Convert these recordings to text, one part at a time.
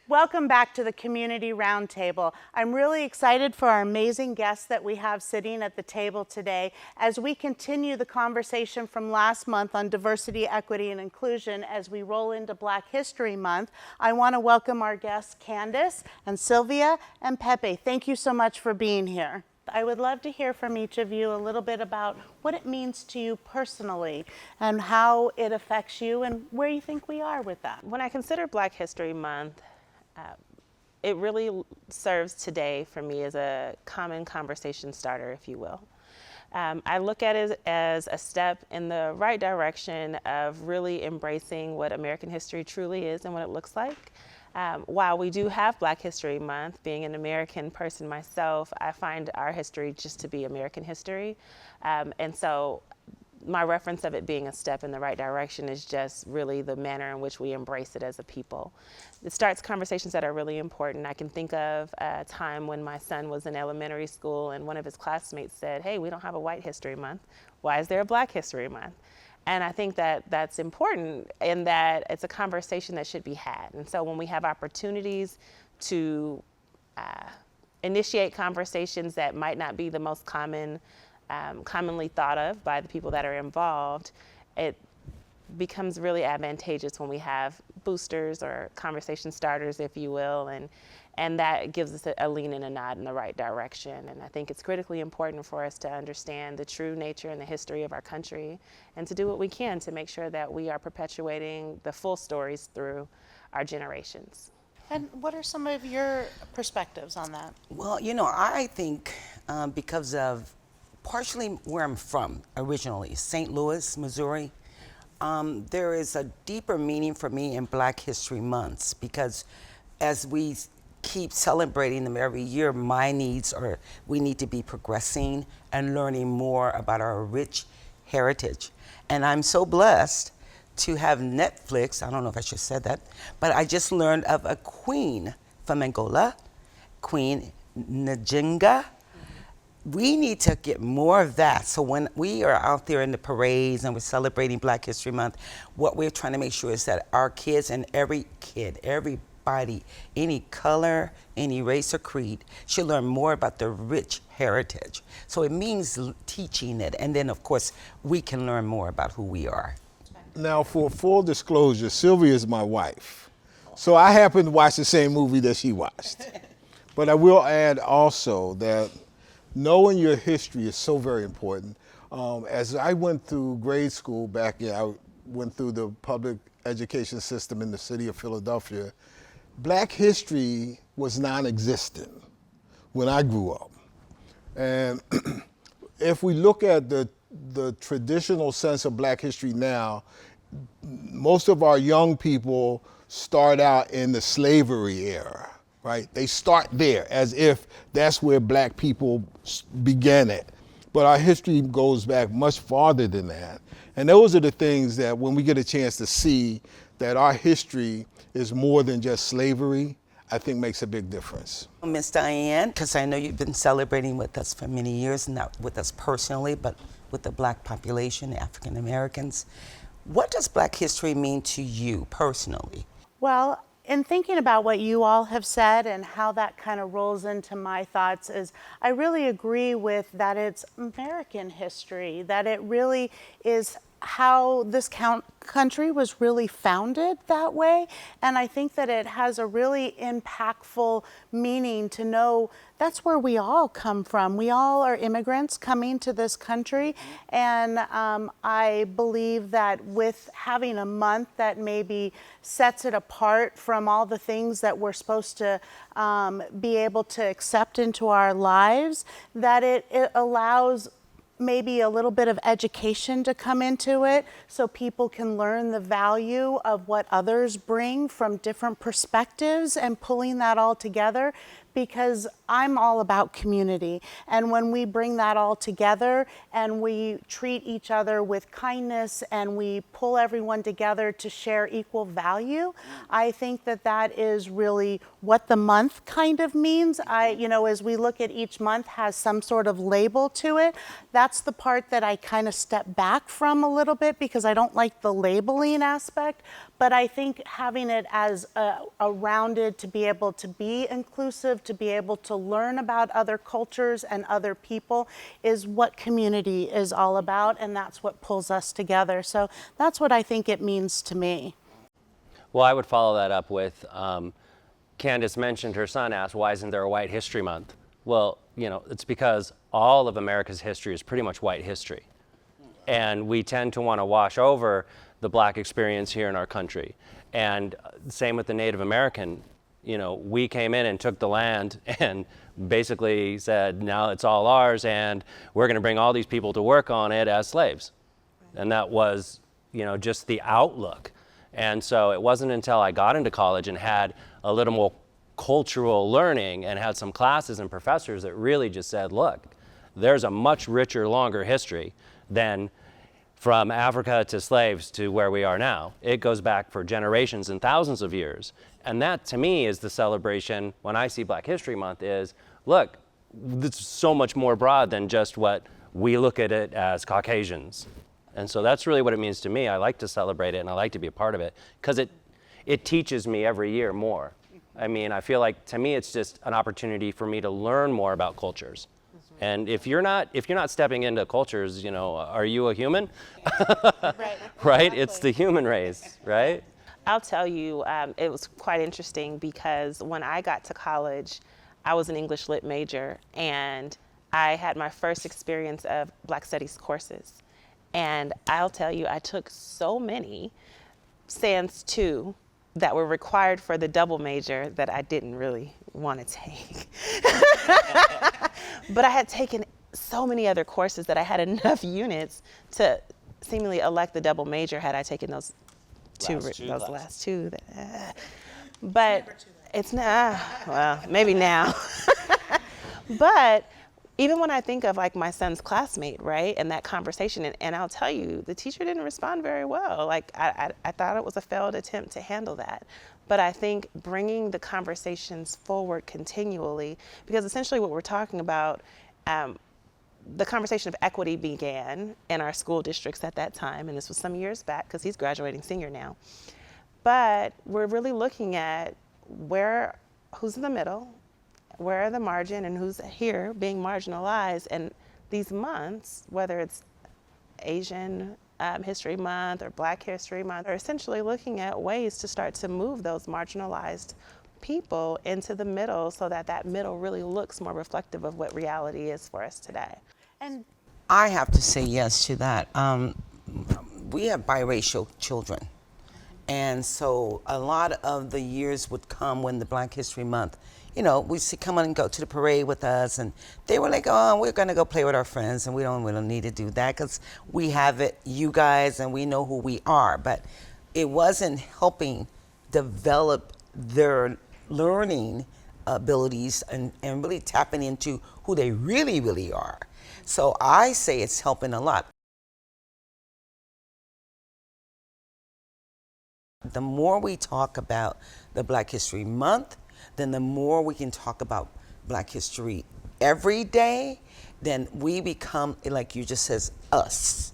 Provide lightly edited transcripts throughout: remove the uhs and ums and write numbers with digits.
Welcome back to the Community Roundtable. I'm really excited for our amazing guests that we have sitting at the table today as we continue the conversation from last month on diversity, equity, and inclusion as we roll into Black History Month. I want to welcome our guests, Candace and Sylvia and Pepi. Thank you so much for being here. I would love to hear from each of you a little bit about what it means to you personally and how it affects you and where you think we are with that. When I consider Black History Month, it really serves today for me as a common conversation starter, if you will. I look at it as a step in the right direction of really embracing what American history truly is and what it looks like. While we do have Black History Month, being an American person myself, I find our history just to be American history. And so my reference of it being a step in the right direction is just really the manner in which we embrace it as a people. It starts conversations that are really important. I can think of a time when my son was in elementary school and one of his classmates said, "Hey, we don't have a White History Month. Why is there a Black History Month?" And I think that that's important in that it's a conversation that should be had. And so when we have opportunities to initiate conversations that might not be the most commonly thought of by the people that are involved, it becomes really advantageous when we have boosters or conversation starters, if you will, and that gives us a lean and a nod in the right direction. And I think it's critically important for us to understand the true nature and the history of our country and to do what we can to make sure that we are perpetuating the full stories through our generations. And what are some of your perspectives on that? Well, you know, I think because of partially where I'm from originally, St. Louis, Missouri, there is a deeper meaning for me in Black History Months because as we keep celebrating them every year, my needs are we need to be progressing and learning more about our rich heritage. And I'm so blessed to have Netflix, I don't know if I should have said that, but I just learned of a queen from Angola, Queen Njinga. We need to get more of that. So when we are out there in the parades and we're celebrating Black History Month, what we're trying to make sure is that our kids and everybody, any color, any race or creed, should learn more about the rich heritage. So it means teaching it. And then, of course, we can learn more about who we are. Now, for full disclosure, Sylvia is my wife. So I happen to watch the same movie that she watched. But I will add also that knowing your history is so very important. As I went through grade school I went through the public education system in the city of Philadelphia. Black history was non-existent when I grew up. And if we look at the traditional sense of Black history now, most of our young people start out in the slavery era. Right? They start there as if that's where Black people began it. But our history goes back much farther than that. And those are the things that when we get a chance to see that our history is more than just slavery, I think makes a big difference. Miss Diane, because I know you've been celebrating with us for many years, not with us personally, but with the Black population, African Americans. What does Black history mean to you personally? Well, in thinking about what you all have said and how that kind of rolls into my thoughts is I really agree with that it's American history, that it really is how this country was really founded that way. And I think that it has a really impactful meaning to know that's where we all come from. We all are immigrants coming to this country. And I believe that with having a month that maybe sets it apart from all the things that we're supposed to be able to accept into our lives, that it allows maybe a little bit of education to come into it so people can learn the value of what others bring from different perspectives and pulling that all together, because I'm all about community. And when we bring that all together and we treat each other with kindness and we pull everyone together to share equal value, I think that that is really what the month kind of means. As we look at each month has some sort of label to it. That's the part that I kind of step back from a little bit because I don't like the labeling aspect. But I think having it as a rounded, to be able to be inclusive, to be able to learn about other cultures and other people is what community is all about, and that's what pulls us together. So that's what I think it means to me. Well, I would follow that up with, Candace mentioned her son asked, why isn't there a White History Month? Well, you know, it's because all of America's history is pretty much white history. And we tend to want to wash over the Black experience here in our country. And same with the Native American. You know, we came in and took the land and basically said, now it's all ours, and we're going to bring all these people to work on it as slaves. And that was, you know, just the outlook. And so it wasn't until I got into college and had a little more cultural learning and had some classes and professors that really just said, look, there's a much richer, longer history than from Africa to slaves to where we are now. It goes back for generations and thousands of years. And that, to me, is the celebration when I see Black History Month is, look, this is so much more broad than just what we look at it as Caucasians. And so that's really what it means to me. I like to celebrate it and I like to be a part of it because it teaches me every year more. I mean, I feel like to me it's just an opportunity for me to learn more about cultures. And if you're not stepping into cultures, you know, are you a human? Right. Right? It's the human race, right? I'll tell you, it was quite interesting because when I got to college, I was an English Lit major, and I had my first experience of Black Studies courses. And I'll tell you, I took so many Sans 2 that were required for the double major that I didn't really want to take. But I had taken so many other courses that I had enough units to seemingly elect the double major had I taken those last two. But it's not, well, maybe now. But even when I think of like my son's classmate, right, and that conversation, and I'll tell you, the teacher didn't respond very well. Like I thought it was a failed attempt to handle that. But I think bringing the conversations forward continually, because essentially what we're talking about, the conversation of equity began in our school districts at that time, and this was some years back because he's graduating senior now. But we're really looking at who's in the middle, where are the margin, and who's here being marginalized. And these months, whether it's Asian History Month or Black History Month, are essentially looking at ways to start to move those marginalized people into the middle so that that middle really looks more reflective of what reality is for us today. And I have to say yes to that. We have biracial children. And so a lot of the years would come when the Black History Month, you know, we see come on and go to the parade with us, and they were like, oh, we're gonna go play with our friends, and we don't need to do that because we have it, you guys, and we know who we are. But it wasn't helping develop their learning abilities and really tapping into who they really, really are. So I say it's helping a lot. The more we talk about the Black History Month, then the more we can talk about Black history every day, then we become, like you just says, us.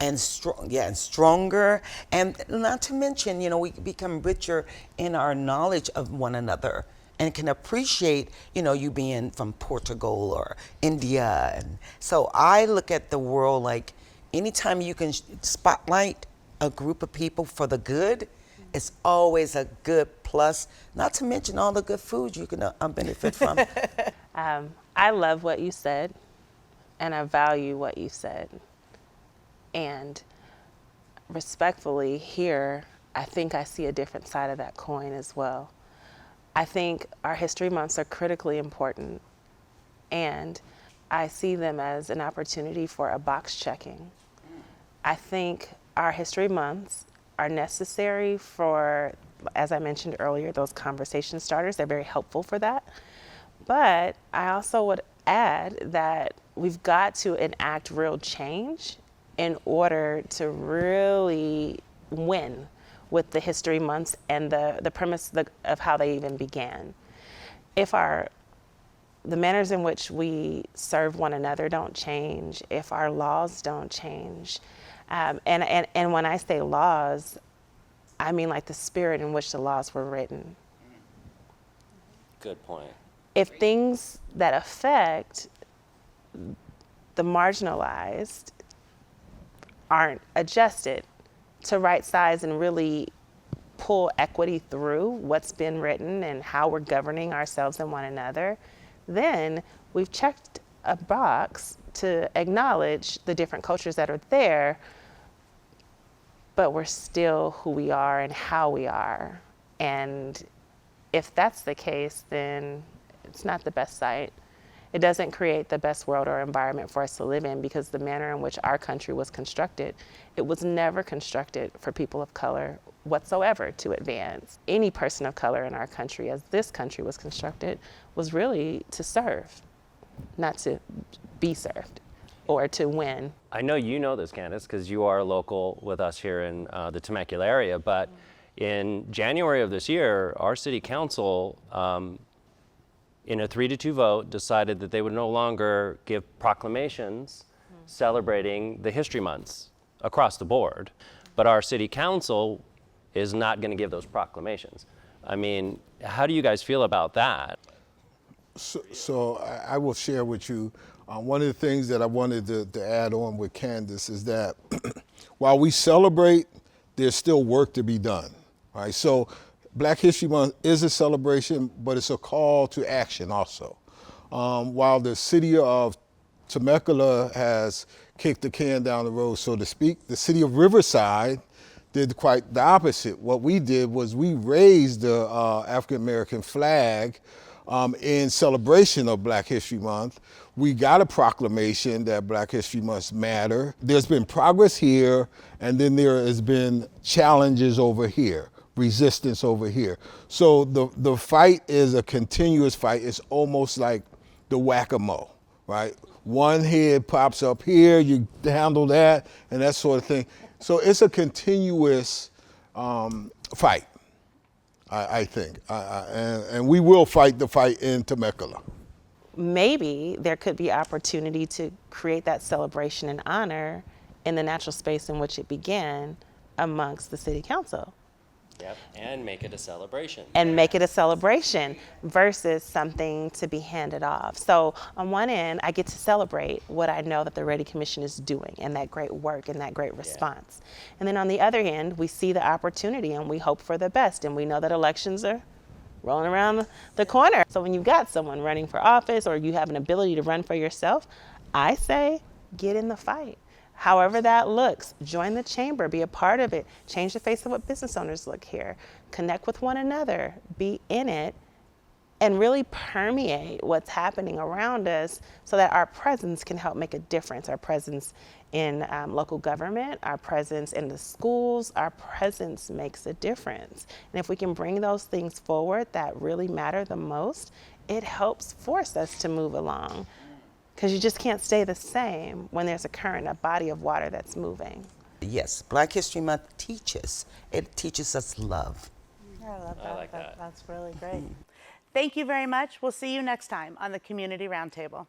And stronger. And not to mention, you know, we become richer in our knowledge of one another and can appreciate, you know, you being from Portugal or India. And so I look at the world like anytime you can spotlight a group of people for the good, it's always a good plus, not to mention all the good food you can benefit from. I love what you said, and I value what you said. And respectfully here, I think I see a different side of that coin as well. I think our history months are critically important, and I see them as an opportunity for a box checking. I think our history months are necessary for, as I mentioned earlier, those conversation starters. They're very helpful for that. But I also would add that we've got to enact real change in order to really win with the history months and the premise of how they even began. If the manners in which we serve one another don't change, if our laws don't change, and when I say laws, I mean like the spirit in which the laws were written. Good point. If things that affect the marginalized aren't adjusted to right size and really pull equity through what's been written and how we're governing ourselves and one another, then we've checked a box to acknowledge the different cultures that are there, but we're still who we are and how we are. And if that's the case, then it's not the best site. It doesn't create the best world or environment for us to live in, because the manner in which our country was constructed, it was never constructed for people of color whatsoever to advance. Any person of color in our country, as this country was constructed, was really to serve, not to be served or to win. I know you know this, Candace, because you are local with us here in the Temecula area, but in January of this year, our city council, in a 3-2 vote, decided that they would no longer give proclamations celebrating the history months across the board, but our city council is not going to give those proclamations. I mean, how do you guys feel about that? So I will share with you, one of the things that I wanted to add on with Candace is that while we celebrate, there's still work to be done, right? So Black History Month is a celebration, but it's a call to action also. While the city of Temecula has kicked the can down the road, so to speak, the city of Riverside did quite the opposite. What we did was we raised the African American flag in celebration of Black History Month. We got a proclamation that Black History must matter. There's been progress here, and then there has been challenges over here, resistance over here. So the fight is a continuous fight. It's almost like the whack-a-mole, right? One head pops up here, you handle that, and that sort of thing. So it's a continuous fight, I think. And we will fight the fight in Temecula. Maybe there could be opportunity to create that celebration and honor in the natural space in which it began amongst the city council. Yep, and make it a celebration. And make it a celebration versus something to be handed off. So on one end, I get to celebrate what I know that the Ready Commission is doing and that great work and that great response. And then on the other end, we see the opportunity and we hope for the best, and we know that elections are rolling around the corner. So when you've got someone running for office or you have an ability to run for yourself, I say get in the fight. However that looks, join the chamber, be a part of it, change the face of what business owners look here, connect with one another, be in it, and really permeate what's happening around us so that our presence can help make a difference. Our presence in local government, our presence in the schools, our presence makes a difference. And if we can bring those things forward that really matter the most, it helps force us to move along. Because you just can't stay the same when there's a current, a body of water that's moving. Yes, Black History Month teaches. It teaches us love. I love that. I like that. That's really great. Thank you very much. We'll see you next time on the Community Roundtable.